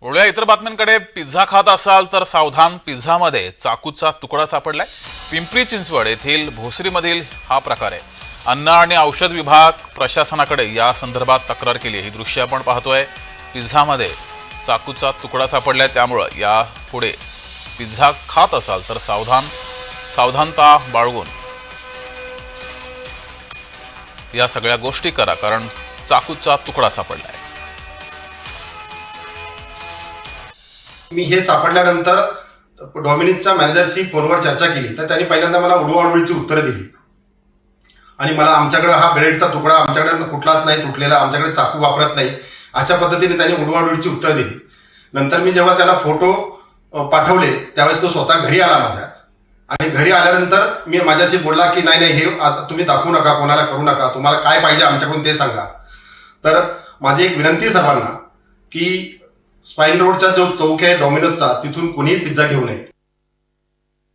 वळूया इतर बातम्यांकडे. पिझ्झा खात असाल तर सावधान, पिझ्झामध्ये चाकूचा तुकडा सापडलाय. पिंपरी चिंचवड येथील भोसरीमधील हा प्रकार आहे. अन्न आणि औषध विभाग प्रशासनाकडे या संदर्भात तक्रार केली. ही दृश्य आपण पाहतोय. पिझ्झामध्ये चाकूचा तुकडा सापडलाय, त्यामुळं यापुढे पिझ्झा खात असाल तर सावधानता बाळगून या सगळ्या गोष्टी करा, कारण चाकूचा तुकडा सापडलाय. मी हे सापडल्यानंतर डॉमिनोजच्या मॅनेजरशी फोनवर चर्चा केली तर त्यांनी पहिल्यांदा मला उडवाउडवीची उत्तरं दिली आणि मला आमच्याकडे हा ब्रेडचा तुकडा आमच्याकडे कुठलाच नाही तुटलेला, आमच्याकडे चाकू वापरत नाही, अशा पद्धतीने त्यांनी उडवाउडवीची उत्तरं दिली. नंतर मी जेव्हा त्याला फोटो पाठवले त्यावेळेस तो स्वतः घरी आला माझ्या, आणि घरी आल्यानंतर मी माझ्याशी बोलला की नाही हे तुम्ही दाखवू नका, कोणाला करू नका, तुम्हाला काय पाहिजे आमच्याकडून ते सांगा. तर माझी एक विनंती सर्वांना की स्पाईन रोडचा जो चौक आहे डॉमिनोजचा, तिथून कोणीही पिझ्झा घेऊ नये.